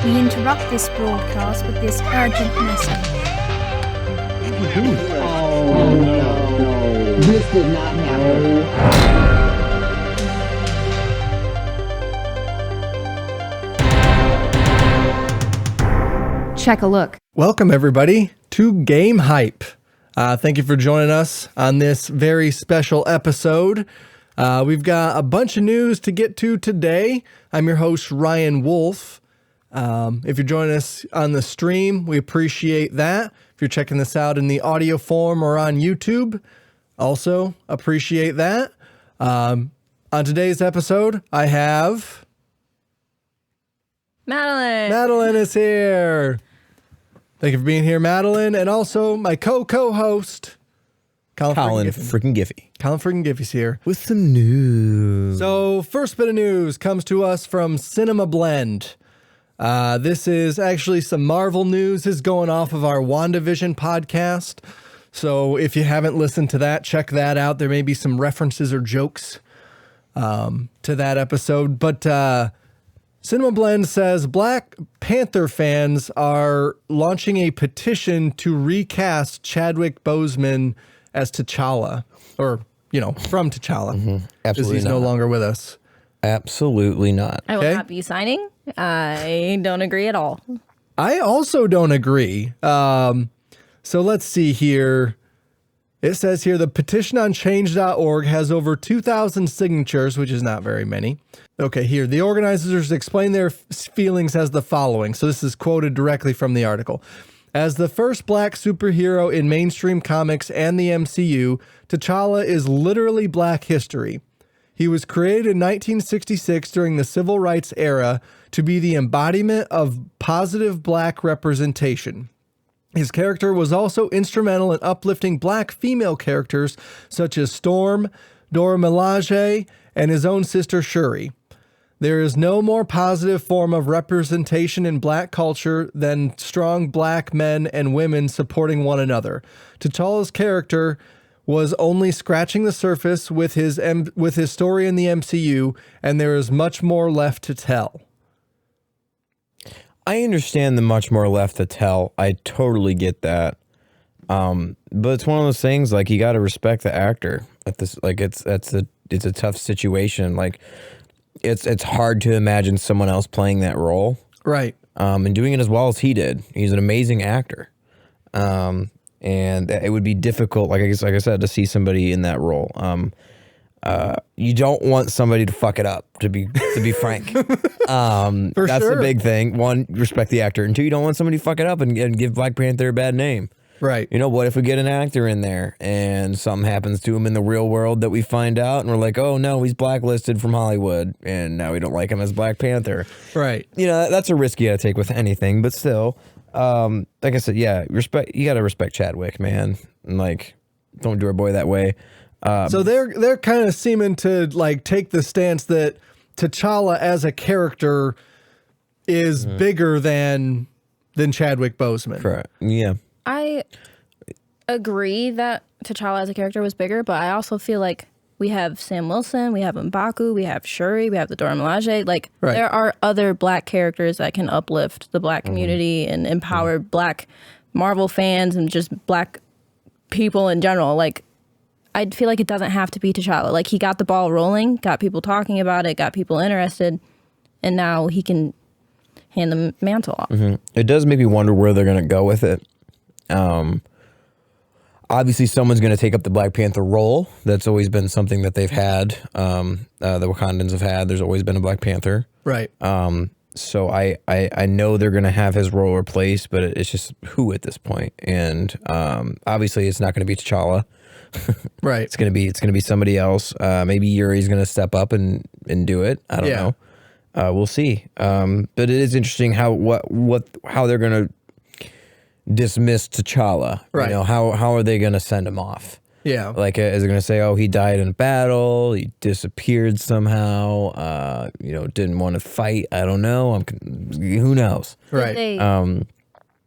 We interrupt this broadcast with this urgent message. Oh no. This did not happen. Checkalook. Welcome, everybody, to Game Hype. Thank you for joining us on this very special episode. We've got a bunch of news to get to today. I'm your host, Ryan Wolf. If you're joining us on the stream, we appreciate that. If you're checking this out in the audio form or on YouTube, also appreciate that. On today's episode, I have... Madalyn. Madalyn is here. Thank you for being here, Madalyn, and also my co-host, Colin Freakin Giffy. Colin Freakin Giffy's here. With some news. So, first bit of news comes to us from Cinema Blend. This is actually some Marvel news. This is going off of our WandaVision podcast. So, if you haven't listened to that, check that out. There may be some references or jokes to that episode. But Cinema Blend says Black Panther fans are launching a petition to recast Chadwick Boseman as T'Challa, or, you know, from T'Challa. Absolutely because he's no longer with us. Absolutely not. I will not be signing. I don't agree at all. I also don't agree. So let's see here. It says here the petition on change.org has over 2,000 signatures, which is not very many. Okay, here. The organizers explain their feelings as the following. So this is quoted directly from the article. As the first black superhero in mainstream comics and the MCU, T'Challa is literally black history. He was created in 1966 during the Civil Rights era to be the embodiment of positive black representation. His character was also instrumental in uplifting black female characters such as Storm, Dora Milaje, and his own sister Shuri. There is no more positive form of representation in black culture than strong black men and women supporting one another. T'Challa's character was only scratching the surface with his story in the MCU, and there is much more left to tell. I understand the much more left to tell. I totally get that. But it's one of those things, like, you got to respect the actor. At this, like, it's a tough situation. Like, it's hard to imagine someone else playing that role. Right. And doing it as well as he did. He's an amazing actor. And it would be difficult, like I said, to see somebody in that role. You don't want somebody to fuck it up, to be frank. That's sure. the big thing. One, respect the actor, and two, you don't want somebody to fuck it up and give Black Panther a bad name. Right. You know, what if we get an actor in there and something happens to him in the real world that we find out and we're like, oh no, he's blacklisted from Hollywood and now we don't like him as Black Panther. Right. You know, that's a risk you gotta take with anything, but still, like I said, yeah, you gotta respect Chadwick, man. And, like, don't do our boy that way. So they're kind of seeming to, like, take the stance that T'Challa as a character is bigger than Chadwick Boseman. Correct. Yeah. I agree that T'Challa as a character was bigger, but I also feel like we have Sam Wilson, we have M'Baku, we have Shuri, we have the Dora Milaje. Like, there are other black characters that can uplift the black community and empower black Marvel fans and just black people in general. Like, I feel like it doesn't have to be T'Challa. Like, he got the ball rolling, got people talking about it, got people interested, and now he can hand the mantle off. It does make me wonder where they're going to go with it. Obviously, someone's going to take up the Black Panther role. That's always been something that they've had. The Wakandans have had. There's always been a Black Panther. Right. So I know they're going to have his role replaced, but it's just who at this point. And obviously, it's not going to be T'Challa. Right. It's gonna be somebody else. Maybe Yuri's gonna step up and do it. I don't know. We'll see. But it is interesting how they're gonna dismiss T'Challa. Right. You know, how are they gonna send him off? Yeah. Like, is it gonna say, oh, he died in a battle, he disappeared somehow, you know, didn't want to fight? I don't know. Who knows? Right. Did they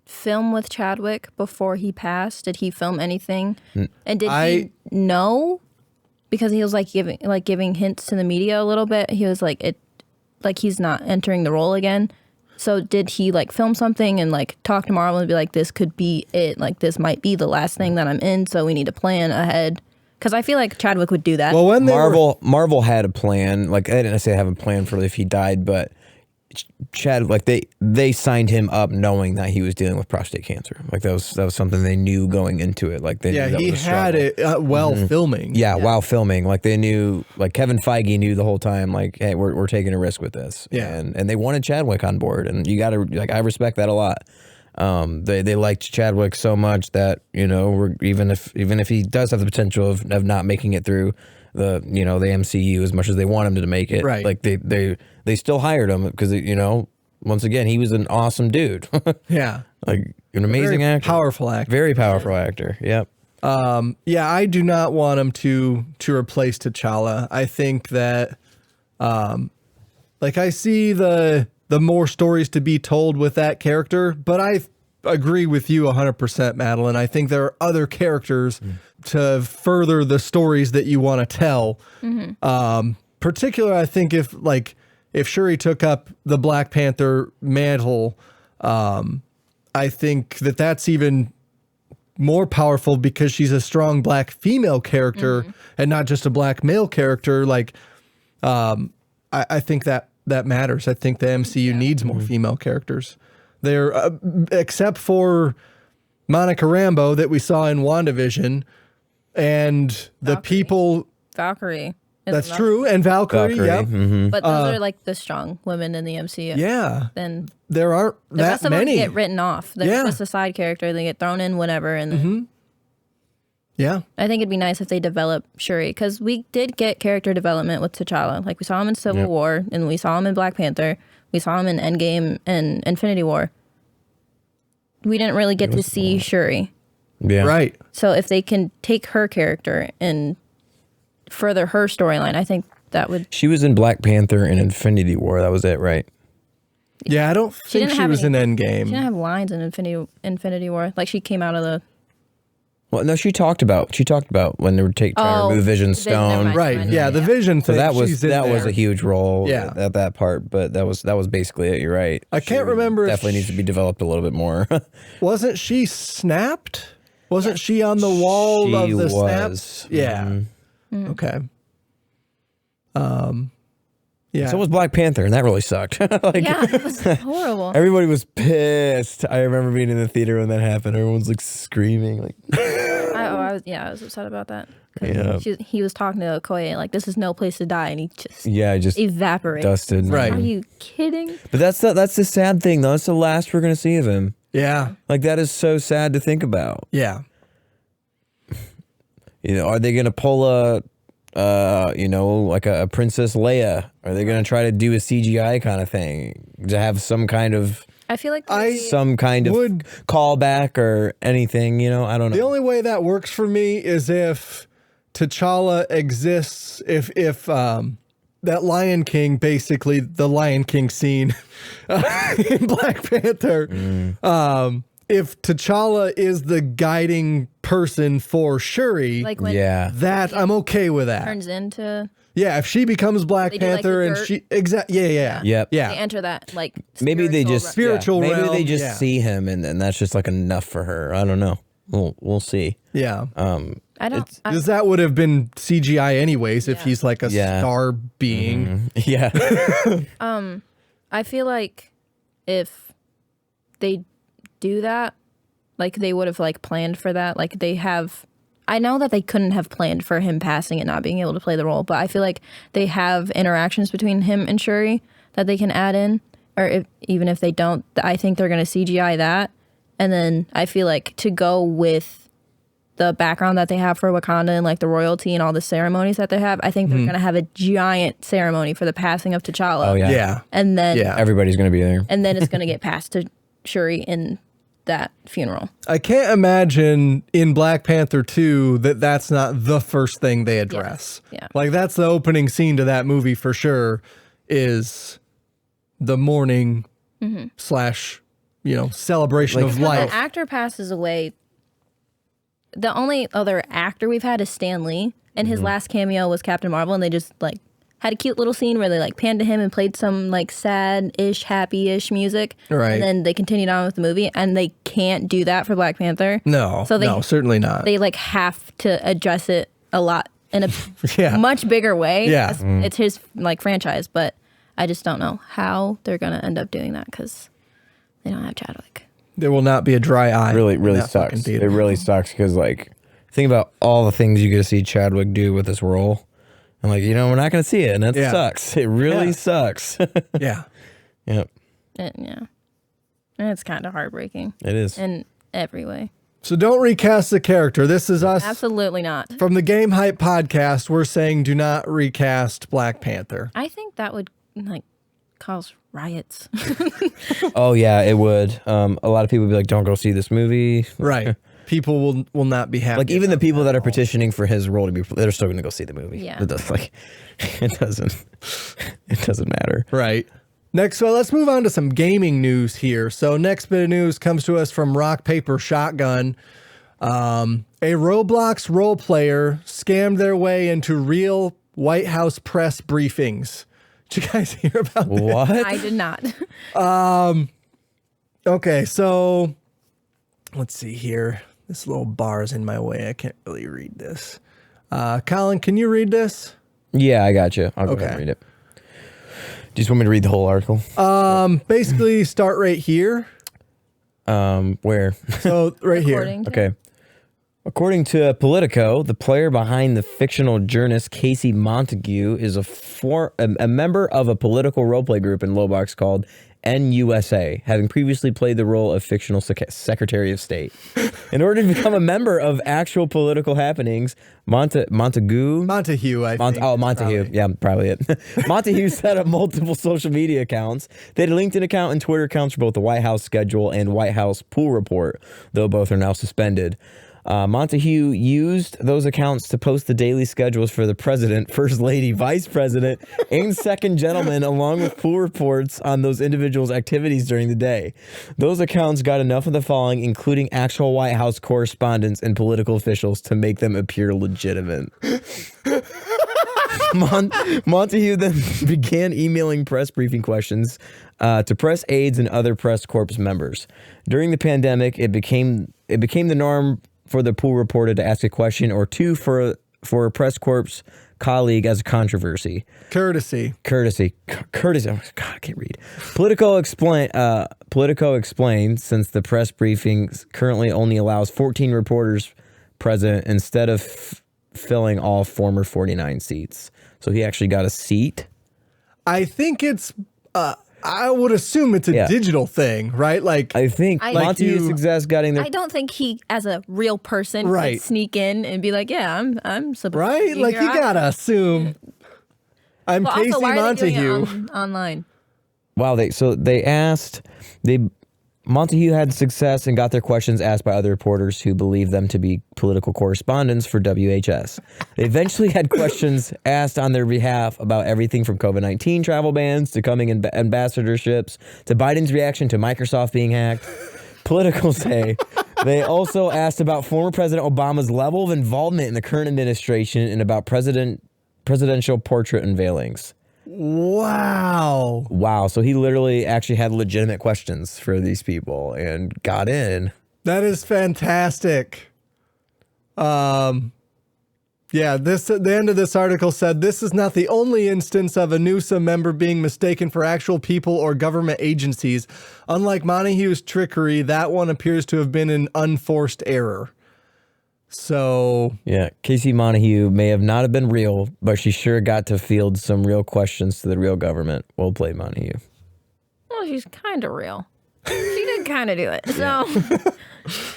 film with Chadwick before he passed? Did he film anything? And did he know? Because he was like giving hints to the media a little bit. He was like he's not entering the role again. So did he like film something and like talk to Marvel and be like, this could be it, like this might be the last thing that I'm in, so we need to plan ahead? Because I feel like Chadwick would do that. Well, when Marvel had a plan. Like, I didn't say have a plan for if he died, but Chad, like they signed him up knowing that he was dealing with prostate cancer. Like that was something they knew going into it. Like they knew that he was a had struggle. it while filming. Yeah, while filming, like they knew, like Kevin Feige knew the whole time, like, hey, we're taking a risk with this. Yeah, and they wanted Chadwick on board, and you got to, like, I respect that a lot. They liked Chadwick so much that, you know, even if he does have the potential of not making it through the, you know, the MCU as much as they want him to make it, right? Like they still hired him because, you know, once again, he was an awesome dude. Yeah, like an amazing actor, powerful actor, very powerful actor. Yep. Yeah, I do not want him to replace T'Challa. I think that, like, I see the more stories to be told with that character, but I agree with you 100%, Madalyn. I think there are other characters to further the stories that you want to tell. Particularly, I think if Shuri took up the Black Panther mantle, I think that's even more powerful because she's a strong black female character and not just a black male character. Like, I think that matters. I think the MCU needs more female characters. They're except for Monica Rambeau that we saw in WandaVision and the people. Valkyrie. That's true. And Valkyrie. Yeah. But those are like the strong women in the MCU. Yeah. Then there aren't the that rest of many. them get written off. They're just a side character. They get thrown in whenever. And then Yeah. I think it'd be nice if they develop Shuri, because we did get character development with T'Challa. Like we saw him in Civil War, and we saw him in Black Panther. We saw him in Endgame and Infinity War. We didn't really get to see Shuri. Yeah. Right. So if they can take her character and further her storyline, I think that would. She was in Black Panther and Infinity War. That was it, right? Yeah, I don't think she was in Endgame. She didn't have lines in Infinity War. Like she came out of the. Well, no, she talked about when they were trying to remove Vision's stone. Right. Yeah, the Vision thing. So that was a huge role. Yeah. At that part, but that was basically it. You're right. I can't remember. Definitely needs to be developed a little bit more. Wasn't she snapped? Wasn't she on the wall of the snaps? Yeah. Okay. Yeah. So was Black Panther, and that really sucked. It was horrible. Everybody was pissed. I remember being in the theater when that happened. Everyone's like screaming, like. I was upset about that. Yeah. He was talking to Okoye like, this is no place to die, and he just evaporated. Dusted. Right. Are you kidding? But that's the sad thing, though. That's the last we're gonna see of him. Yeah. Like that is so sad to think about. Yeah. You know, are they gonna pull like a Princess Leia? Are they gonna try to do a CGI kind of thing to have some kind of? I feel like some kind of callback or anything, you know? I don't know. The only way that works for me is if T'Challa exists, if that Lion King, basically the Lion King scene in Black Panther, if T'Challa is the guiding person for Shuri, like when that I'm okay with that. Turns into if she becomes Black Panther and she Yep. They enter that like maybe they just spiritual realm. Maybe they just see him and that's just like enough for her. I don't know. We'll see. Yeah. I don't because that would have been CGI anyways if he's like a star being. Yeah. I feel like if they do that, like they would have like planned for that. Like they have. I know that they couldn't have planned for him passing and not being able to play the role, but I feel like they have interactions between him and Shuri that they can add in, or even if they don't, I think they're going to CGI that. And then I feel like to go with the background that they have for Wakanda and like the royalty and all the ceremonies that they have, I think they're going to have a giant ceremony for the passing of T'Challa. Oh, yeah. And then everybody's going to be there. And then it's going to get passed to Shuri in that funeral. I can't imagine in Black Panther 2 that's not the first thing they address. Yeah. Like that's the opening scene to that movie for sure is the mourning / celebration of life. The actor passes away. The only other actor we've had is Stan Lee, and his last cameo was Captain Marvel, and they just like had a cute little scene where they like panned to him and played some like sad-ish, happy-ish music. Right. And then they continued on with the movie, and they can't do that for Black Panther. No, no, certainly not. They like have to address it a lot in a much bigger way. Yeah. It's his like franchise, but I just don't know how they're gonna end up doing that because they don't have Chadwick. There will not be a dry eye. Really sucks. It really sucks because like think about all the things you get to see Chadwick do with this role. And like, we're not going to see it, and that sucks. It really sucks. Yeah. Yep. Yeah. It's kind of heartbreaking. It is. In every way. So don't recast the character. This is us. Absolutely not. From the Game Hype podcast, we're saying do not recast Black Panther. I think that would like cause riots. Oh, yeah, it would. A lot of people would be like, don't go see this movie. Right. People will not be happy. Like even the people that are petitioning for his role to be, they're still going to go see the movie. Yeah. It doesn't matter. Right. Next, so let's move on to some gaming news here. So next bit of news comes to us from Rock Paper Shotgun. A Roblox role player scammed their way into real White House press briefings. Did you guys hear about that? What? I did not. Okay, so let's see here. This little bar is in my way. I can't really read this. Colin, can you read this? Yeah, I got you. I'll go ahead and read it. Do you just want me to read the whole article? Basically, start right here. Where? So right here. Okay. According to Politico, the player behind the fictional journalist Casey Montague is a member of a political roleplay group in Roblox called NUSA, having previously played the role of fictional Secretary of State. In order to become a member of actual political happenings, Montague, I think. Montague. Yeah, probably it. Montague set up multiple social media accounts. They had a LinkedIn account and Twitter accounts for both the White House schedule and White House pool report, though both are now suspended. Montague used those accounts to post the daily schedules for the president, first lady, vice president, and second gentleman, along with pool reports on those individuals' activities during the day. Those accounts got enough of the following, including actual White House correspondents and political officials, to make them appear legitimate. Montague then began emailing press briefing questions to press aides and other press corps members. During the pandemic, it became the norm for the pool reporter to ask a question or two for a press corps colleague as a controversy. Courtesy. Oh, God, I can't read. Politico explained since the press briefings currently only allows 14 reporters present instead of filling all former 49 seats. So he actually got a seat. I think it's I would assume it's a digital thing, right? Like I think Montague's success getting there. I don't think he, as a real person, right, could sneak in and be like, "Yeah, I'm supposed right." to be like here. you gotta assume. I'm Casey also, why Montague. are they doing it online. Wow, Montague had success and got their questions asked by other reporters who believed them to be political correspondents for WHS. They eventually had questions asked on their behalf about everything from COVID-19 travel bans to coming ambassadorships to Biden's reaction to Microsoft being hacked. Political say they also asked about former President Obama's level of involvement in the current administration and about presidential portrait unveilings. Wow. So he literally actually had legitimate questions for these people and got in. That is fantastic. The end of this article said, this is not the only instance of a NUSA member being mistaken for actual people or government agencies. Unlike Montague's trickery, that one appears to have been an unforced error. So yeah, Casey Montague may have not have been real, but she sure got to field some real questions to the real government. Well played, Montague. Well, she's kind of real. She did kind of do it. So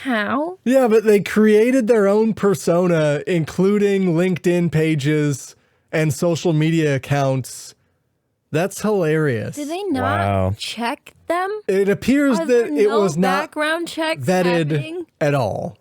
how? Yeah, but they created their own persona, including LinkedIn pages and social media accounts. That's hilarious. Did they not check them? It appears that it was not background check vetted at all.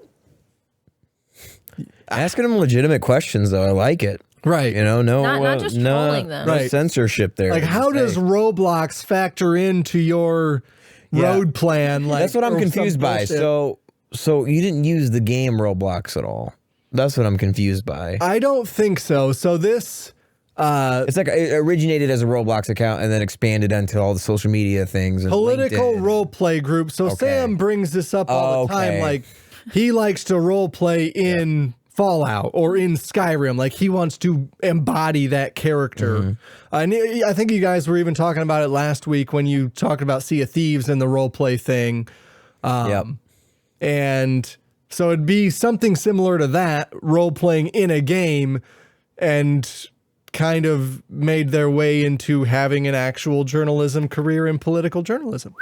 Asking them legitimate questions, though, I like it. Right. Not just trolling them. No censorship there. Like, how does Roblox factor into your road plan? Like, that's what I'm confused by. So you didn't use the game Roblox at all. That's what I'm confused by. I don't think so. So this It's like it originated as a Roblox account and then expanded into all the social media things. And political LinkedIn. role play group. So Sam brings this up all the time. Like he likes to role play in Fallout or in Skyrim. Like he wants to embody that character. And I think you guys were even talking about it last week when you talked about Sea of Thieves and the role play thing. And so it'd be something similar to that, role playing in a game, and kind of made their way into having an actual journalism career in political journalism.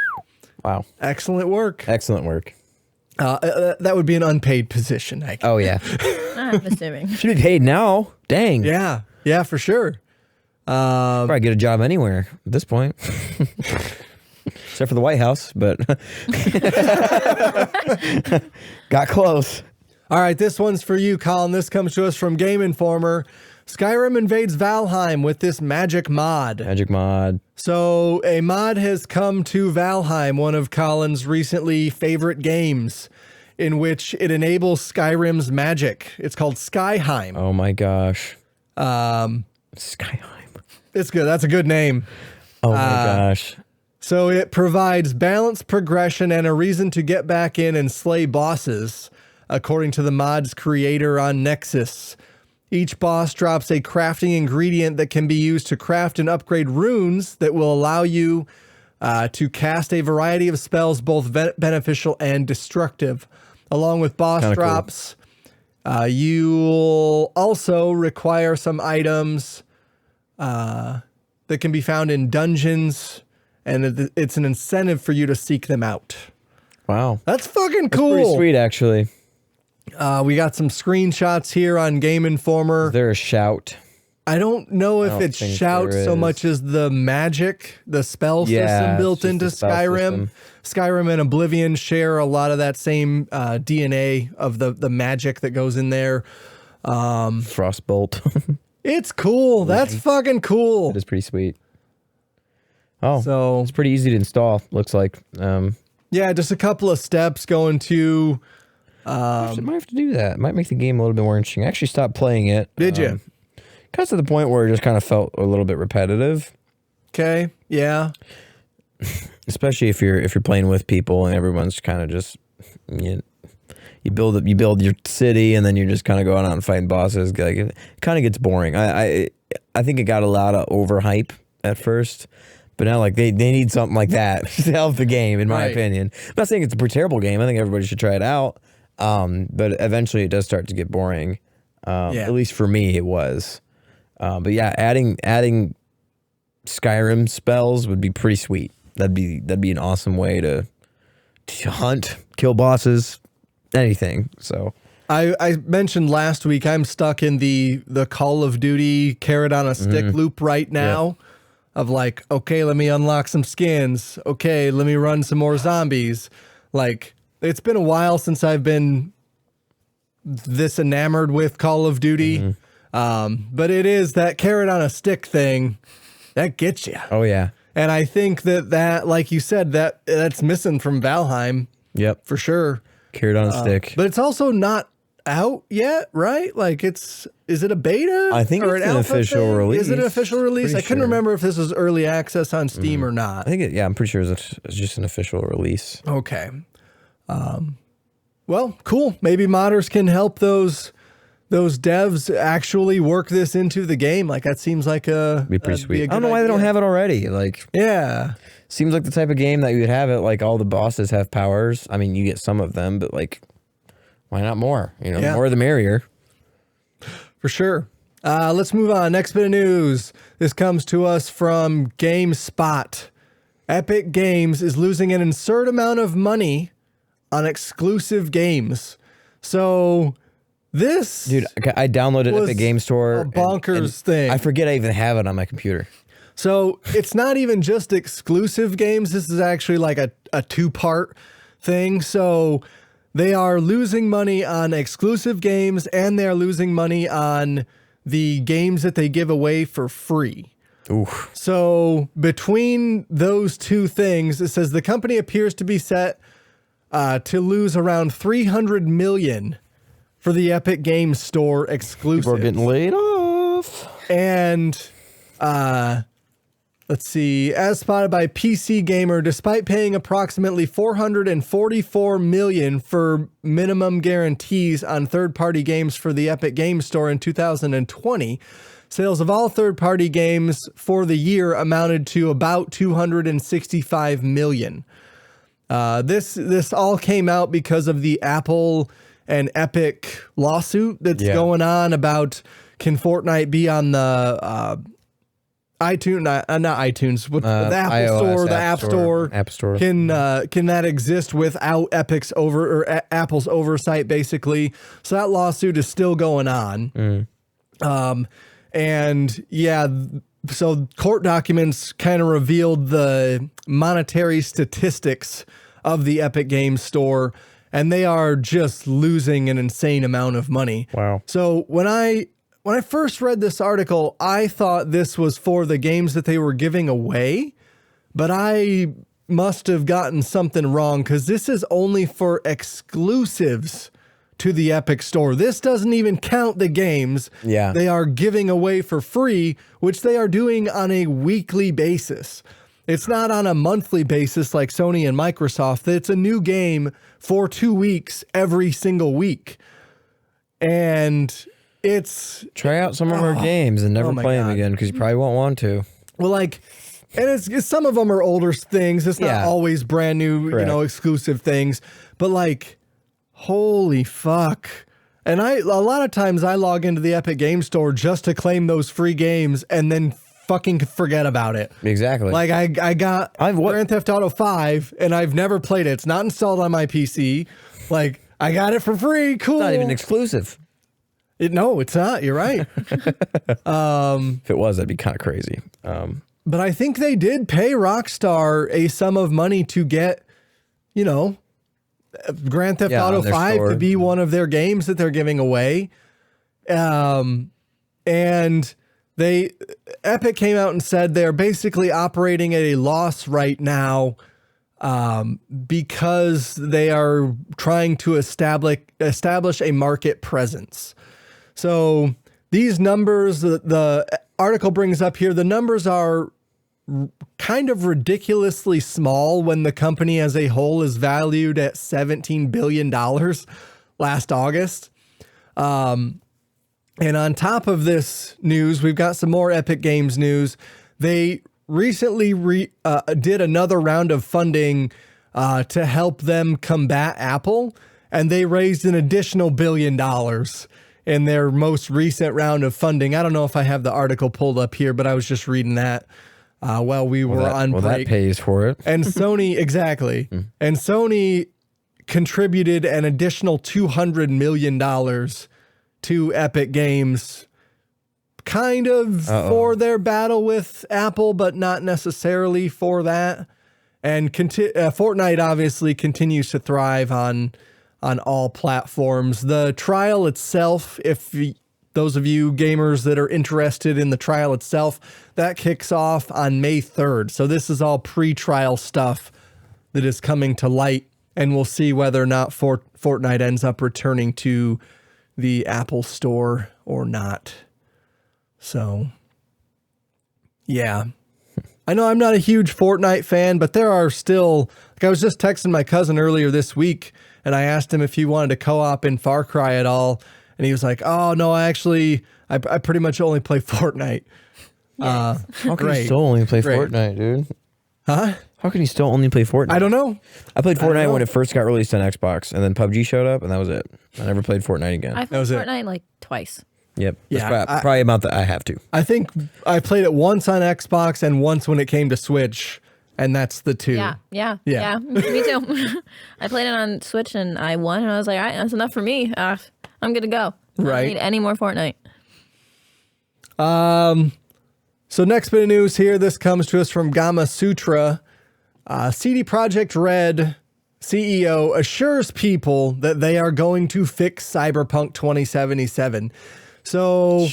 Wow. Excellent work. Excellent work. That would be an unpaid position, I guess. Oh, yeah. I'm assuming. Should be paid now. Dang. Yeah. Yeah, for sure. Probably get a job anywhere at this point. Except for the White House, but got close. All right, this one's for you, Colin. This comes to us from Game Informer. Skyrim invades Valheim with this magic mod. Magic mod. So a mod has come to Valheim, one of Colin's recently favorite games, in which it enables Skyrim's magic. It's called Skyheim. Oh my gosh. Skyheim. It's good. That's a good name. Oh my gosh. So it provides balanced progression and a reason to get back in and slay bosses, according to the mod's creator on Nexus. Each boss drops a crafting ingredient that can be used to craft and upgrade runes that will allow you to cast a variety of spells, both beneficial and destructive. Along with boss drops, you'll also require some items that can be found in dungeons, and it's an incentive for you to seek them out. Wow. That's fucking cool. That's pretty sweet, actually. We got some screenshots here on Game Informer. Is there a shout? I don't know if it's shout so much as the magic, the spell system built into Skyrim. Skyrim and Oblivion share a lot of that same DNA of the magic that goes in there. Frostbolt. It's cool. That's fucking cool. It is pretty sweet. Oh, so it's pretty easy to install, looks like. Yeah, just a couple of steps going to... might have to do that. Might make the game a little bit more interesting. I actually stopped playing it. Did you? Got to the point where it just kind of felt a little bit repetitive. Okay. Yeah. Especially if you're playing with people and everyone's kind of just you build your city and then you're just kind of going out and fighting bosses. Like it kind of gets boring. I think it got a lot of overhype at first. But now, like, they need something like that to help the game, in my opinion. I'm not saying it's a terrible game. I think everybody should try it out. But eventually it does start to get boring. At least for me, it was. But yeah, adding Skyrim spells would be pretty sweet. That'd be an awesome way to hunt, kill bosses, anything. So I mentioned last week I'm stuck in the Call of Duty carrot on a stick loop right now. Of like, okay, let me unlock some skins. Okay, let me run some more zombies. Like, it's been a while since I've been this enamored with Call of Duty. But it is that carrot on a stick thing that gets you. Oh, yeah. And I think that like you said, that's missing from Valheim. Yep. For sure. Carrot on a stick. But it's also not out yet, right? Like is it a beta? I think it's an official release. Is it an official release? I couldn't remember if this was early access on Steam or not. I think I'm pretty sure it's just an official release. Okay. Well, cool. Maybe modders can help those devs actually work this into the game. Like that seems like be pretty sweet. I don't know why they don't have it already. Like, yeah, seems like the type of game that you would have it. Like all the bosses have powers. I mean, you get some of them, but like, why not more? The more the merrier. For sure. Let's move on. Next bit of news. This comes to us from GameSpot. Epic Games is losing an absurd amount of money on exclusive games. So this, dude, I downloaded Epic Game Store. A bonkers thing. I forget I even have it on my computer. So it's not even just exclusive games. This is actually like a two-part thing. So they are losing money on exclusive games and they are losing money on the games that they give away for free. Oof. So between those two things, it says the company appears to be set to lose around $300 million for the Epic Games Store exclusive. People are getting laid off. And let's see, as spotted by PC Gamer, despite paying approximately $444 million for minimum guarantees on third-party games for the Epic Games Store in 2020, sales of all third-party games for the year amounted to about $265 million. This all came out because of the Apple and Epic lawsuit that's going on about, can Fortnite be on the iTunes, not iTunes, with the Apple iOS, Store, the App Store. Can that exist without Apple's oversight, basically? So that lawsuit is still going on. And yeah, so court documents kind of revealed the monetary statistics of the Epic Games Store, and they are just losing an insane amount of money. Wow. So when I first read this article, I thought this was for the games that they were giving away, but I must have gotten something wrong, because this is only for exclusives to the Epic Store. This doesn't even count the games they are giving away for free, which they are doing on a weekly basis. It's not on a monthly basis like Sony and Microsoft. It's a new game for 2 weeks every single week. And it's... Try out some of our games and never play them again, because you probably won't want to. Well, like... And it's some of them are older things. It's not always brand new, exclusive things. But like... Holy fuck. And a lot of times I log into the Epic Games Store just to claim those free games and then fucking forget about it. Exactly. Like I got Grand Theft Auto 5 and I've never played it. It's not installed on my PC. Like I got it for free. Cool. It's not even exclusive. No, it's not. You're right. If it was, that'd be kind of crazy. But I think they did pay Rockstar a sum of money to get, Grand Theft Auto 5 store. to be one of their games that they're giving away. And Epic came out and said they're basically operating at a loss right now because they are trying to establish a market presence. So these numbers, the article brings up here, the numbers are kind of ridiculously small when the company as a whole is valued at $17 billion last August. And on top of this news, we've got some more Epic Games news. They recently did another round of funding to help them combat Apple, and they raised an additional $1 billion in their most recent round of funding. I don't know if I have the article pulled up here, but I was just reading that. While we were on break. Well, that pays for it. And Sony, exactly. And Sony contributed an additional $200 million to Epic Games, kind of for their battle with Apple, but not necessarily for that. And Fortnite obviously continues to thrive on all platforms. The trial itself, those of you gamers that are interested in the trial itself, that kicks off on May 3rd. So this is all pre-trial stuff that is coming to light, and we'll see whether or not Fortnite ends up returning to the Apple Store or not. So, yeah. I know I'm not a huge Fortnite fan, but there are still... Like I was just texting my cousin earlier this week, and I asked him if he wanted to co-op in Far Cry at all. And he was like, "Oh no, I pretty much only play Fortnite." How can you still only play Fortnite, dude? Huh? How can you still only play Fortnite? I don't know. I played Fortnite when it first got released on Xbox, and then PUBG showed up, and that was it. I never played Fortnite again. I played Fortnite like twice. Yep. Yeah, That's probably about that I have to. I think I played it once on Xbox and once when it came to Switch, and that's the two. Yeah. Me too. I played it on Switch and I won, and I was like, all right, that's enough for me. I'm good to go. I don't need any more Fortnite. So next bit of news here. This comes to us from Gama Sutra. CD Projekt Red CEO assures people that they are going to fix Cyberpunk 2077. So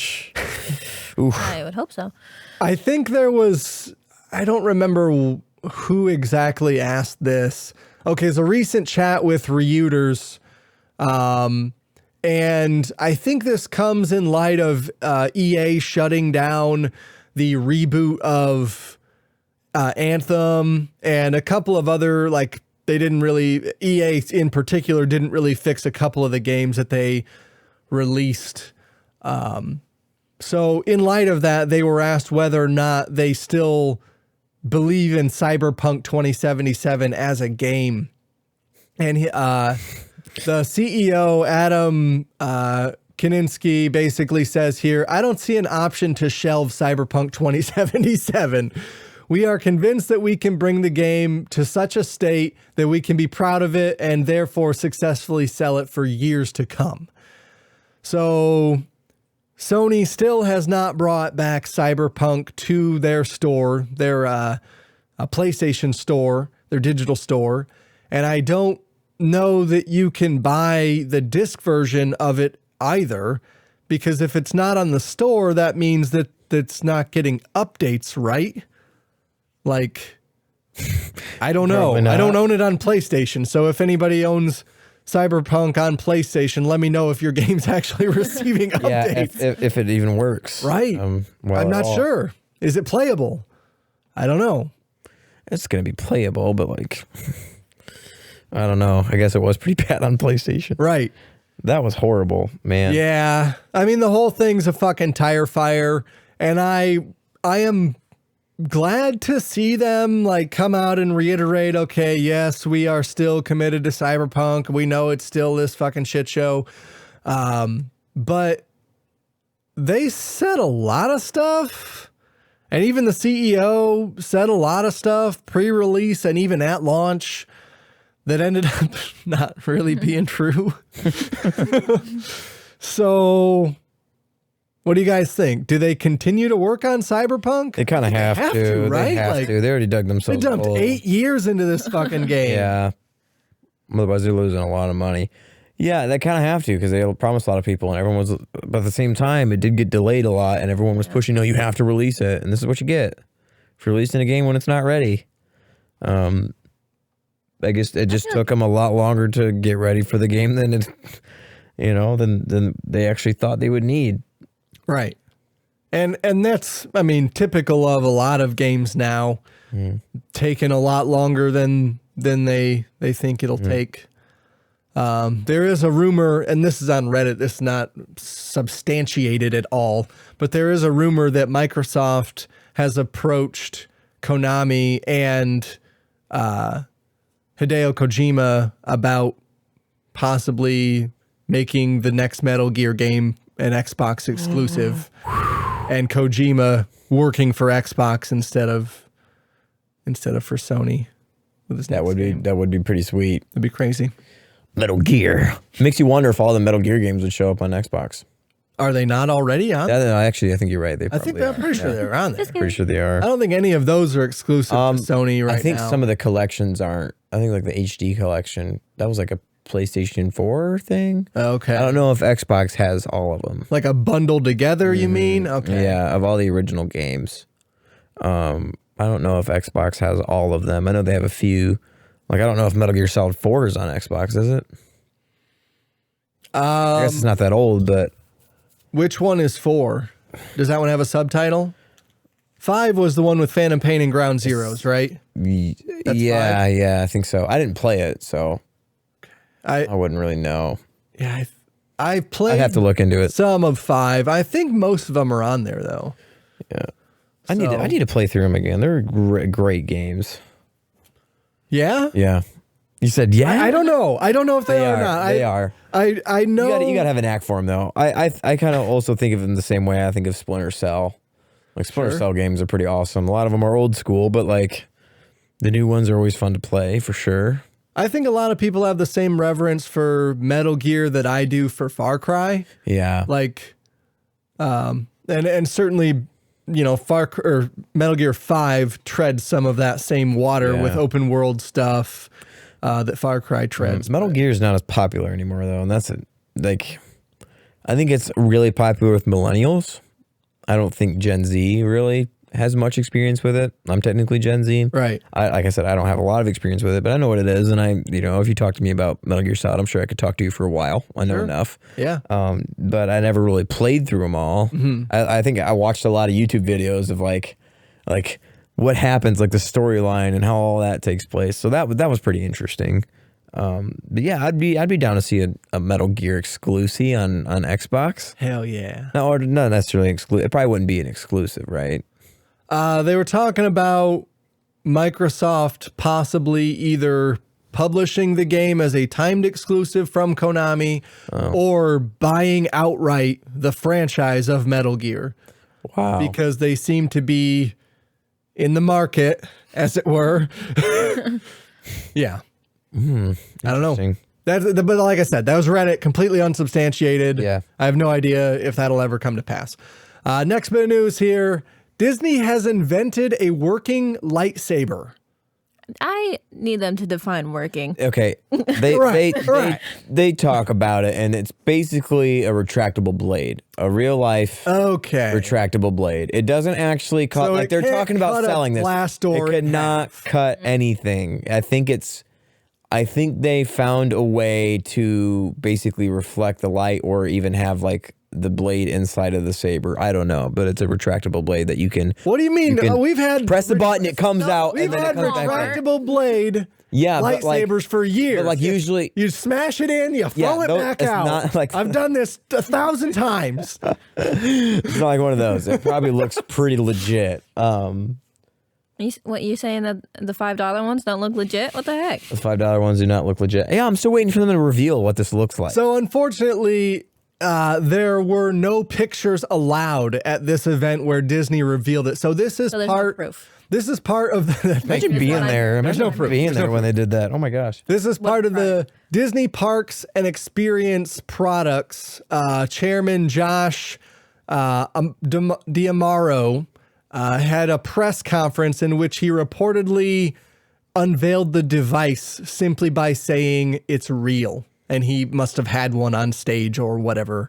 I would hope so. I think there was, I don't remember who exactly asked this. Okay, it's a recent chat with Reuters. And I think this comes in light of EA shutting down the reboot of Anthem and a couple of other, like, they didn't really, EA in particular didn't really fix a couple of the games that they released. So in light of that, they were asked whether or not they still believe in Cyberpunk 2077 as a game. And the CEO, Adam Kaninsky, basically says here, I don't see an option to shelve Cyberpunk 2077. We are convinced that we can bring the game to such a state that we can be proud of it and therefore successfully sell it for years to come. So Sony still has not brought back Cyberpunk to their store, their PlayStation store, their digital store. And I don't know that you can buy the disc version of it either, because if it's not on the store, that means that it's not getting updates, right? Like, I don't know. I don't own it on PlayStation. So if anybody owns Cyberpunk on PlayStation, let me know if your game's actually receiving updates. If it even works. Right. I'm not sure. Is it playable? I don't know. It's going to be playable, but like, I don't know. I guess it was pretty bad on PlayStation. Right. That was horrible, man. Yeah. I mean, the whole thing's a fucking tire fire. And I am glad to see them like come out and reiterate, okay, yes, we are still committed to Cyberpunk. We know it's still this fucking shit show. But they said a lot of stuff. And even the CEO said a lot of stuff pre-release and even at launch that ended up not really being true. So what do you guys think? Do they continue to work on Cyberpunk? They kind of have to, right? They have to. They already dug themselves. They dumped 8 years into this fucking game. Yeah. Otherwise, they're losing a lot of money. Yeah, they kind of have to because they promised a lot of people, and everyone was. But at the same time, it did get delayed a lot, and everyone was pushing. No, you have to release it, and this is what you get for releasing a game when it's not ready. I guess it just took them a lot longer to get ready for the game than it, than they actually thought they would need. Right. And that's, I mean, typical of a lot of games now, taking a lot longer than they think it'll take. There is a rumor, and this is on Reddit, it's not substantiated at all, but there is a rumor that Microsoft has approached Konami and Hideo Kojima about possibly making the next Metal Gear game an Xbox exclusive, and Kojima working for Xbox instead of for Sony with his that would be pretty sweet. That'd be crazy. Metal Gear makes you wonder if all the Metal Gear games would show up on Xbox. Are they not already on? Yeah, actually, I think you're right. I'm pretty sure they're on there. Pretty sure they are. I don't think any of those are exclusive to Sony right now. I think some of the collections aren't. I think like the HD collection, that was like a PlayStation 4 thing. Okay. I don't know if Xbox has all of them. Like a bundle together, you mean? Okay. Yeah, of all the original games. I don't know if Xbox has all of them. I know they have a few. Like, I don't know if Metal Gear Solid 4 is on Xbox, is it? I guess it's not that old, but... Which one is 4? Does that one have a subtitle? 5 was the one with Phantom Pain and Ground Zeroes, right? Yeah, I think so. I didn't play it, so I wouldn't really know. Yeah, I played... I'd have to look into it. Some of 5. I think most of them are on there, though. Yeah. I need to play through them again. They're great games. Yeah? Yeah. You said yeah? I don't know. I don't know if they are or not. They are. I know. You gotta have a knack for them, though. I kind of also think of them the same way I think of Splinter Cell. Like, Splinter Cell games are pretty awesome. A lot of them are old school, but like the new ones are always fun to play for sure. I think a lot of people have the same reverence for Metal Gear that I do for Far Cry. Yeah. Like, and certainly, Metal Gear 5 treads some of that same water with open world stuff that Far Cry treads. Metal Gear is not as popular anymore, though, and that's like, I think it's really popular with millennials. I don't think Gen Z really has much experience with it. I'm technically Gen Z. Right. Like I said, I don't have a lot of experience with it, but I know what it is. And if you talk to me about Metal Gear Solid, I'm sure I could talk to you for a while. I know enough. Yeah. But I never really played through them all. I think I watched a lot of YouTube videos of like what happens, like the storyline and how all that takes place. So that was pretty interesting. But yeah, I'd be down to see a Metal Gear exclusive on Xbox. Hell yeah. No, or not necessarily exclusive. It probably wouldn't be an exclusive, right? They were talking about Microsoft possibly either publishing the game as a timed exclusive from Konami or buying outright the franchise of Metal Gear. Wow. Because they seem to be in the market, as it were. Yeah. I don't know. But like I said, that was Reddit, completely unsubstantiated. Yeah. I have no idea if that'll ever come to pass. Next bit of news here. Disney has invented a working lightsaber. I need them to define working. Okay, they talk about it, and it's basically a retractable blade, a real life retractable blade. It doesn't actually cut, So like it they're can't talking about cut a selling this. glass door It in cannot cut anything. I think they found a way to basically reflect the light, or even have like the blade inside of the saber. I don't know, but it's a retractable blade that you can. What do you mean? We've had press the button, it comes out, We've and then had it comes back in. retractable blade lightsabers for years. But like usually, you smash it in, you throw it back it's out. not like- I've done this 1,000 times. It's not like one of those. It probably looks pretty legit. What you saying that the $5 ones don't look legit? What the heck? The $5 ones do not look legit. Yeah, I'm still waiting for them to reveal what this looks like. So unfortunately, there were no pictures allowed at this event where Disney revealed it. So this is there's part. no proof. This is part of the. Imagine being there. There's no proof. Being There's there no when they did that. Oh my gosh. This is part of the Disney Parks and Experience Products. Chairman Josh D'Amaro had a press conference in which he reportedly unveiled the device simply by saying it's real. And he must have had one on stage or whatever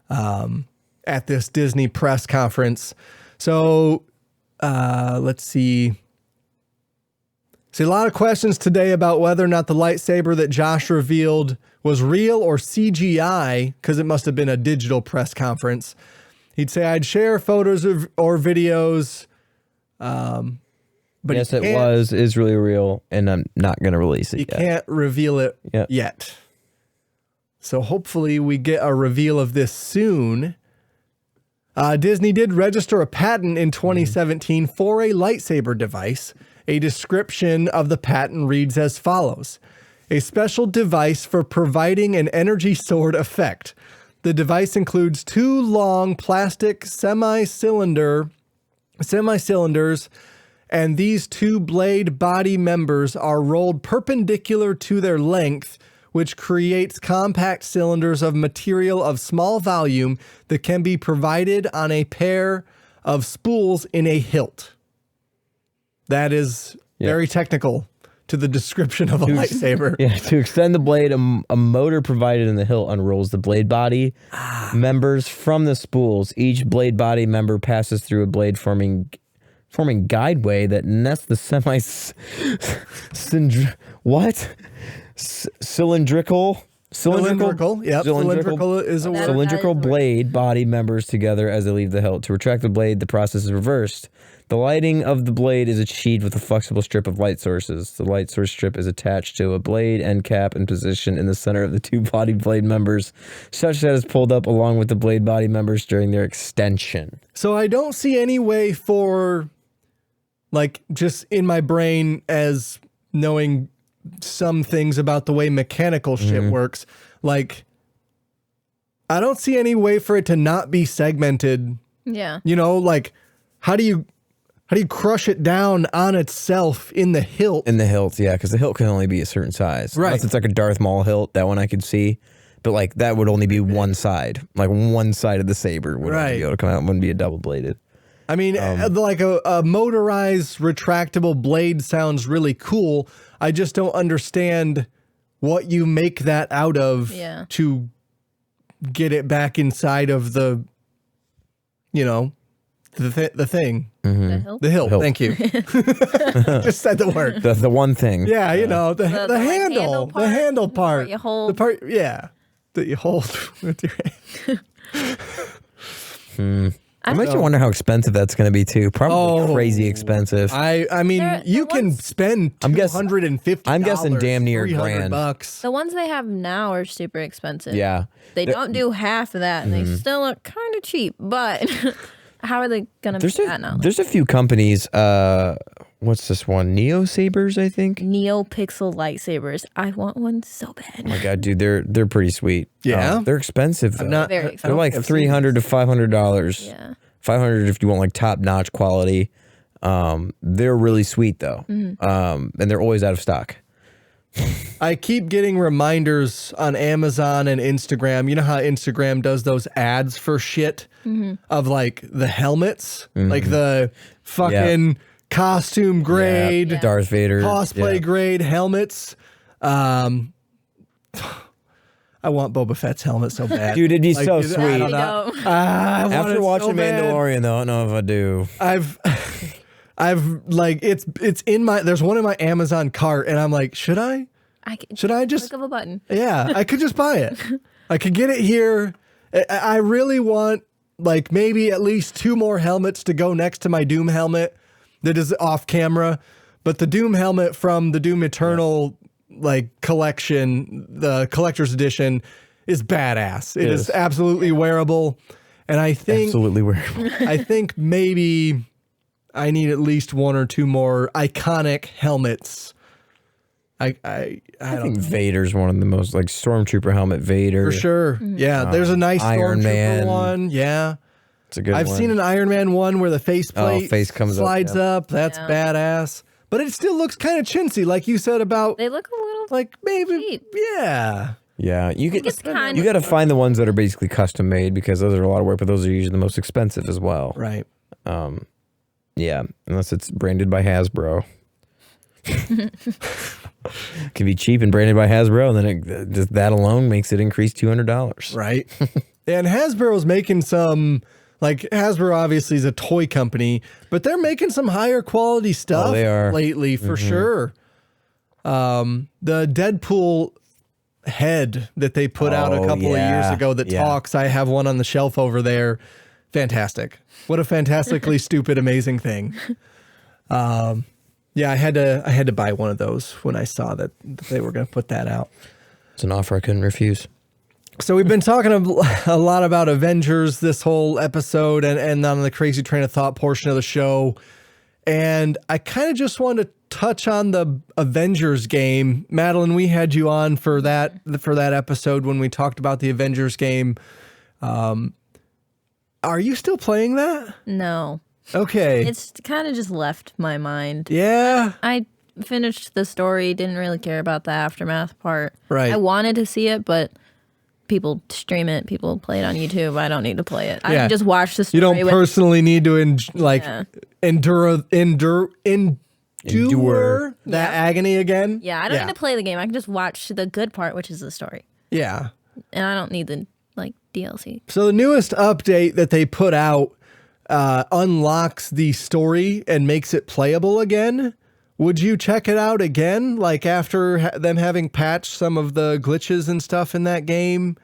at this Disney press conference. So let's see. See, a lot of questions today about whether or not the lightsaber that Josh revealed was real or CGI, because it must have been a digital press conference. He'd say, I'd share photos or videos. But yes, it is really real, and I'm not going to release it yet. You can't reveal it yet. So hopefully we get a reveal of this soon. Disney did register a patent in 2017 for a lightsaber device. A description of the patent reads as follows: a special device for providing an energy sword effect. The device includes two long plastic semi-cylinders, and these two blade body members are rolled perpendicular to their length, which creates compact cylinders of material of small volume that can be provided on a pair of spools in a hilt. That is very technical to the description of a lightsaber. Yeah, to extend the blade, a motor provided in the hilt unrolls the blade body members from the spools. Each blade body member passes through a blade forming guideway that nests the cylindrical is a word. Cylindrical blade body members together as they leave the hilt. To retract the blade, the process is reversed. The lighting of the blade is achieved with a flexible strip of light sources. The light source strip is attached to a blade end cap and positioned in the center of the two body blade members, such that it's pulled up along with the blade body members during their extension. So I don't see any way for, like, just in my brain as knowing some things about the way mechanical shit works, like, I don't see any way for it to not be segmented. Yeah. You know, like, how do you crush it down on itself in the hilt? In the hilt, yeah, because the hilt can only be a certain size. Right. Unless it's like a Darth Maul hilt, that one I could see. But like that would only be one side. Like one side of the saber would only be able to come out. It wouldn't be a double bladed. I mean, like a motorized retractable blade sounds really cool. I just don't understand what you make that out of to get it back inside of the, the thing. The hilt? The hilt. Hilt. Thank you. Just said the word. The one thing. Yeah, you know, the like, handle. part? The handle part. You hold. The part, yeah. That you hold with your hand. It makes you wonder how expensive that's going to be too. Probably crazy expensive. I mean, you can spend $250. I'm guessing damn near $1,000. $300. The ones they have now are super expensive. Yeah. They don't do half of that, and they still look kind of cheap. But how are they gonna make that now? There's a few companies. What's this one? Neo Sabers, I think. NeoPixel lightsabers. I want one so bad. Oh my god, dude, they're pretty sweet. Yeah? They're expensive though. not- Very They're expensive. like $300 to $500. Yeah. $500 if you want like top notch quality. They're really sweet though. And they're always out of stock. I keep getting reminders on Amazon and Instagram. You know how Instagram does those ads for shit of like the helmets, like the fucking costume grade, Yeah. Darth Vader cosplay grade helmets. I want Boba Fett's helmet so bad. Dude, it'd be Like, so I sweet. don't know. I want After it watching so bad. Mandalorian though, I don't know if I do. I've like it's in my there's one in my Amazon cart and I'm like, should I just click of a button? Yeah, I could just buy it. I could get it here. I really want like maybe at least 2 more helmets to go next to my Doom helmet that is off camera. But the Doom helmet from the Doom Eternal like collection, the collector's edition, is badass. It is absolutely wearable. And I think Absolutely wearable. I think maybe I need at least 1 or 2 more iconic helmets. I think Vader's one of the most like Stormtrooper helmet. Vader for sure. Yeah, there's a nice Iron Stormtrooper Man. one. Yeah, It's a good I've one. seen an Iron Man one where the faceplate face comes up, slides yeah. up. That's badass. But it still looks kind of chintzy, like you said about They look a little like maybe cheap. Yeah. Yeah, you get it's kind you of- got to find the ones that are basically custom made because those are a lot of work, but those are usually the most expensive as well. Right. Yeah, unless it's branded by Hasbro. Can be cheap and branded by Hasbro, and then just that alone makes it increase $200. Right. And Hasbro's making some, like Hasbro obviously is a toy company, but they're making some higher quality stuff they are. lately for sure. The Deadpool head that they put out a couple of years ago that talks, I have one on the shelf over there. Fantastic. What a fantastically stupid, amazing thing. Yeah, I had to buy one of those when I saw that they were going to put that out. It's an offer I couldn't refuse. So we've been talking a lot about Avengers this whole episode and on the crazy train of thought portion of the show. And I kind of just wanted to touch on the Avengers game. Madalyn, we had you on for that episode when we talked about the Avengers game. Are you still playing that? No. Okay. It's kind of just left my mind. Yeah. I finished the story, didn't really care about the aftermath part. Right. I wanted to see it, but people stream it, people play it on YouTube. I don't need to play it. I Yeah. can just watch the story. You don't personally need to endure that agony again. Yeah, I don't need to play the game. I can just watch the good part, which is the story. Yeah. And I don't need the DLC. So the newest update that they put out unlocks the story and makes it playable again. Would you check it out again, like after them having patched some of the glitches and stuff in that game?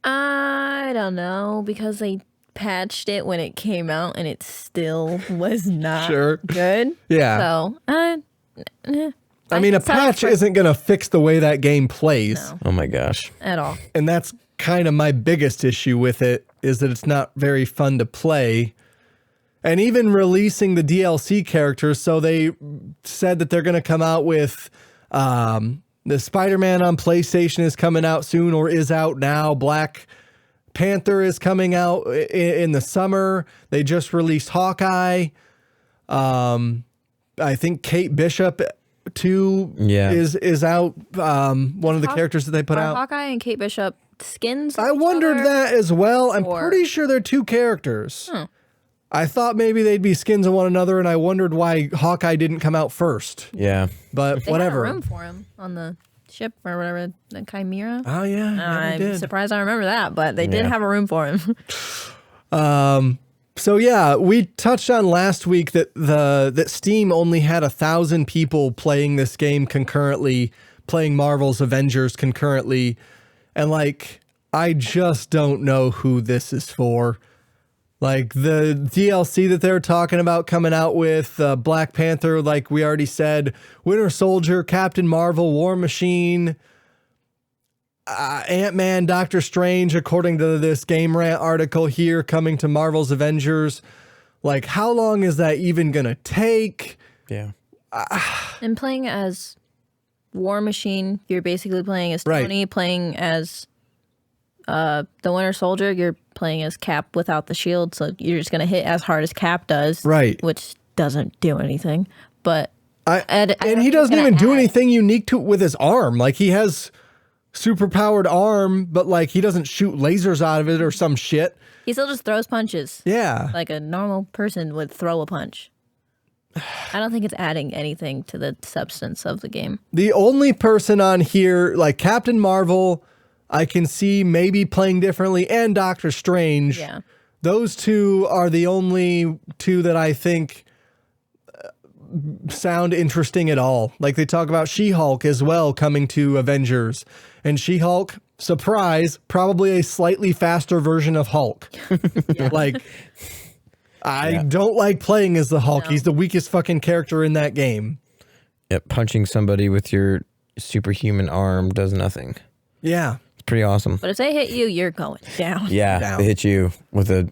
I don't know, because they patched it when it came out and it still was not good. Yeah. So, I mean, a patch isn't going to fix the way that game plays. No. Oh my gosh. At all. And that's kind of my biggest issue with it, is that it's not very fun to play. And even releasing the DLC characters, so they said that they're going to come out with the Spider-Man on PlayStation is coming out soon or is out now. Black Panther is coming out in the summer. They just released Hawkeye. I think Kate Bishop too is out. One of the characters that they put out. Hawkeye and Kate Bishop skins. I wondered that as well. I'm pretty sure they're 2 characters. I thought maybe they'd be skins of one another, and I wondered why Hawkeye didn't come out first. Yeah. But They whatever. had a room for him on the ship or whatever, the Chimera. Oh yeah, they I'm did. surprised I remember that, but they did have a room for him. So yeah, we touched on last week that Steam only had 1,000 people playing this game concurrently, playing Marvel's Avengers concurrently, and like I just don't know who this is for. Like the DLC that they're talking about coming out with, Black Panther, like we already said, Winter Soldier, Captain Marvel, War Machine, Ant-Man, Doctor Strange, according to this Game Rant article here, coming to Marvel's Avengers. Like, how long is that even going to take? Yeah. And playing as War Machine, you're basically playing as Tony, playing as the Winter Soldier, you're playing as Cap without the shield, so you're just going to hit as hard as Cap does. Right. Which doesn't do anything. But and he doesn't even do anything unique with his arm. Like, he has super powered arm, but like he doesn't shoot lasers out of it or some shit. He still just throws punches. Yeah. Like a normal person would throw a punch. I don't think it's adding anything to the substance of the game. The only person on here, like Captain Marvel, I can see maybe playing differently, and Doctor Strange. Yeah. Those two are the only two that I think sound interesting at all. Like they talk about She-Hulk as well coming to Avengers. And She-Hulk, surprise, probably a slightly faster version of Hulk. Like, I don't like playing as the Hulk. No. He's the weakest fucking character in that game. Yep, punching somebody with your superhuman arm does nothing. Yeah. It's pretty awesome. But if they hit you, you're going down. Yeah, they hit you with a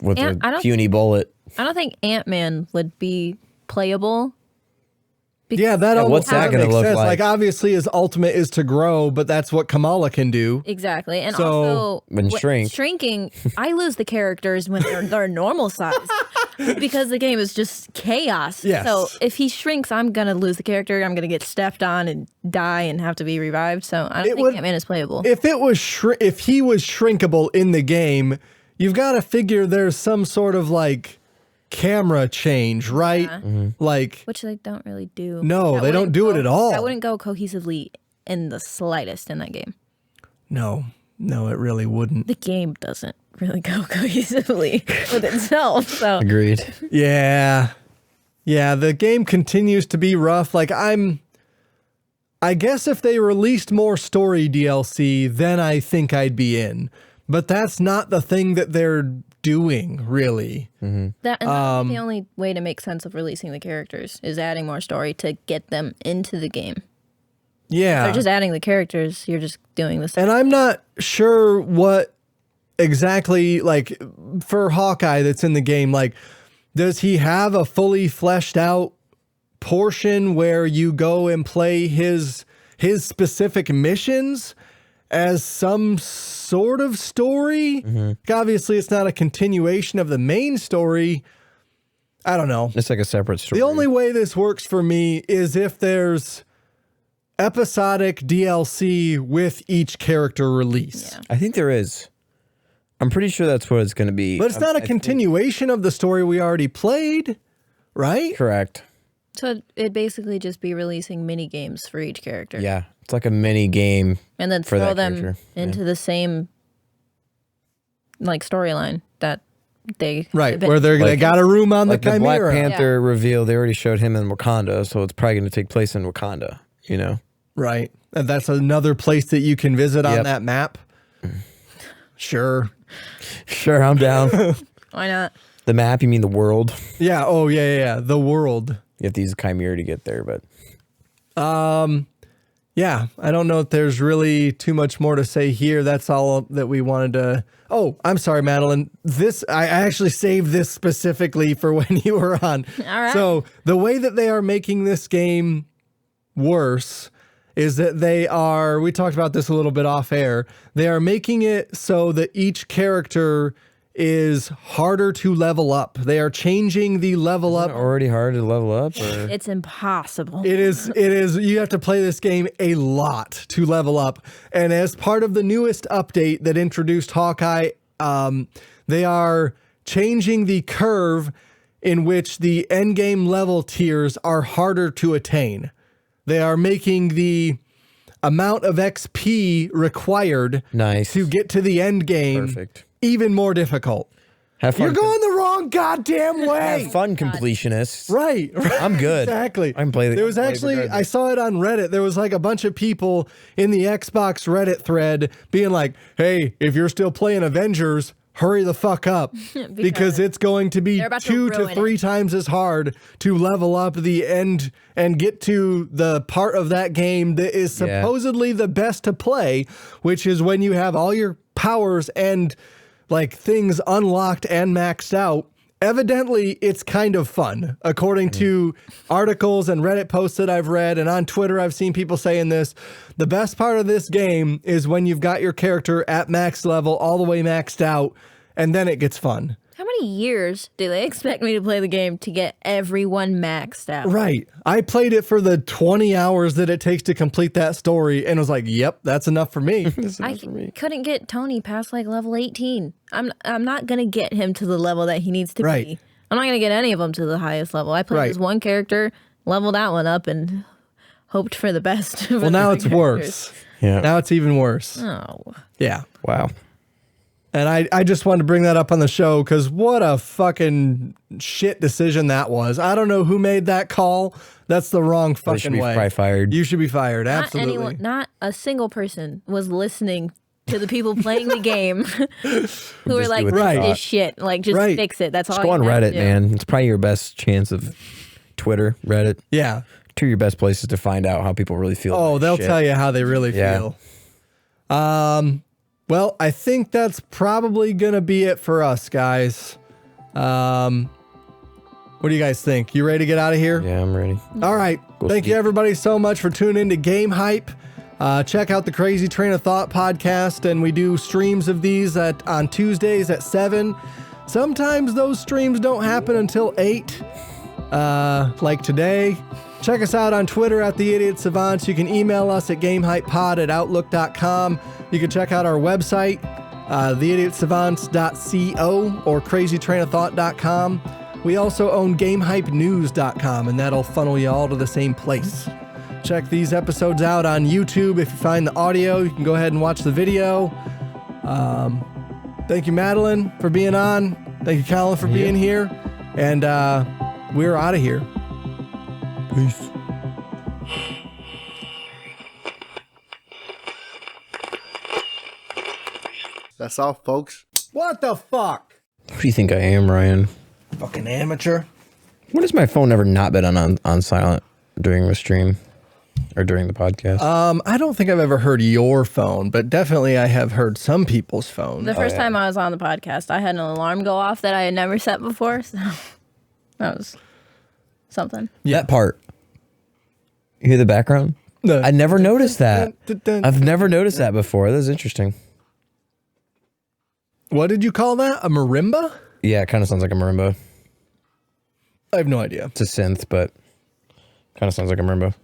puny bullet. I don't think Ant-Man would be playable. Yeah, what's that going to look sense. like? Like, obviously, his ultimate is to grow, but that's what Kamala can do. Exactly. And also, when shrinking, I lose the characters when they're normal size because the game is just chaos. Yes. So if he shrinks, I'm going to lose the character. I'm going to get stepped on and die and have to be revived. So I don't think Ant-Man is playable. If it was if he was shrinkable in the game, you've got to figure there's some sort of like camera change, right? Yeah. Mm-hmm. Like, which they don't really do. No, they don't do it at all. That wouldn't go cohesively in the slightest in that game. No, it really wouldn't. The game doesn't really go cohesively with itself. So agreed. Yeah, the game continues to be rough. Like I guess if they released more story DLC, then I think I'd be in. But that's not the thing that they're doing, really. Mm-hmm. That's the only way to make sense of releasing the characters is adding more story to get them into the game. Yeah. If they're just adding the characters, you're just doing this. And I'm not sure what exactly, like, for Hawkeye that's in the game, like, does he have a fully fleshed out portion where you go and play his specific missions as some sort of story? Mm-hmm. Obviously, it's not a continuation of the main story. I don't know. It's like a separate story. The only way this works for me is if there's episodic DLC with each character release. Yeah. I think there is. I'm pretty sure that's what it's going to be. But it's not a continuation of the story we already played, right? Correct. So it'd basically just be releasing mini games for each character. Yeah. It's like a mini game. And then throw them into the same like storyline that they where they got a room on like the Chimera. Black Panther reveal, they already showed him in Wakanda, so it's probably going to take place in Wakanda, you know? Right. And that's another place that you can visit on that map. Sure, I'm down. Why not? The map, you mean the world? Yeah. Oh, yeah. The world. You have to use Chimera to get there, but yeah, I don't know if there's really too much more to say here. That's all that we wanted to. Oh, I'm sorry, Madalyn. I actually saved this specifically for when you were on. All right. So the way that they are making this game worse is that we talked about this a little bit off air. They are making it so that each character is harder to level up. They are changing the level up. Already hard to level up? Or? It's impossible. It is. You have to play this game a lot to level up. And as part of the newest update that introduced Hawkeye, they are changing the curve in which the endgame level tiers are harder to attain. They are making the amount of XP required to get to the end game perfect. Even more difficult. Have fun. You're going the wrong wrong goddamn way. Have fun, completionists. Right. I'm good. Exactly. I can play the. There was actually, I saw it on Reddit. There was like a bunch of people in the Xbox Reddit thread being like, hey, if you're still playing Avengers, hurry the fuck up because it's going to be 2 to 3 times as hard to level up the end and get to the part of that game that is supposedly the best to play, which is when you have all your powers and like things unlocked and maxed out. Evidently, it's kind of fun, according to articles and Reddit posts that I've read, and on Twitter, I've seen people saying this. The best part of this game is when you've got your character at max level, all the way maxed out, and then it gets fun. How many years do they expect me to play the game to get everyone maxed out? Right. I played it for the 20 hours that it takes to complete that story, and was like, yep, that's enough for me. Couldn't get Tony past like level 18. I'm not gonna get him to the level that he needs to be. I'm not gonna get any of them to the highest level. I played this one character, leveled that one up, and hoped for the best. Well, now it's worse. Yeah. Now it's even worse. Oh. Yeah. Wow. And I just wanted to bring that up on the show because what a fucking shit decision that was. I don't know who made that call. That's the wrong fucking way. You should be probably fired. You should be fired. Not Absolutely. anyone, not a single person was listening to the people playing the game who were like, this shit. Like, just fix it. That's all. Just go on Reddit, man. It's probably your best chance of Twitter, Reddit. Yeah. 2 of your best places to find out how people really feel. Oh, they'll tell you how they really feel. Well, I think that's probably going to be it for us, guys. What do you guys think? You ready to get out of here? Yeah, I'm ready. All right. Thank you, everybody, so much for tuning into Game Hype. Check out the Crazy Train of Thought podcast, and we do streams of these on Tuesdays at 7. Sometimes those streams don't happen until 8, like today. Check us out on Twitter at the Idiot Savants. You can email us at gamehypepod@outlook.com. You can check out our website, theidiotsavants.co or crazytrainofthought.com. We also own gamehypenews.com, and that'll funnel you all to the same place. Check these episodes out on YouTube. If you find the audio, you can go ahead and watch the video. Thank you, Madalyn, for being on. Thank you, Colin, for being here. And we're out of here. Peace. That's all, folks. What the fuck? Who do you think I am, Ryan? Fucking amateur. When has my phone ever not been on silent during the stream or during the podcast? I don't think I've ever heard your phone, but definitely I have heard some people's phone. The first time I was on the podcast, I had an alarm go off that I had never set before. So that was something. That part. You hear the background? No. I never noticed that. I've never noticed that before. That is interesting. What did you call that? A marimba? Yeah, it kind of sounds like a marimba. I have no idea. It's a synth, but kind of sounds like a marimba.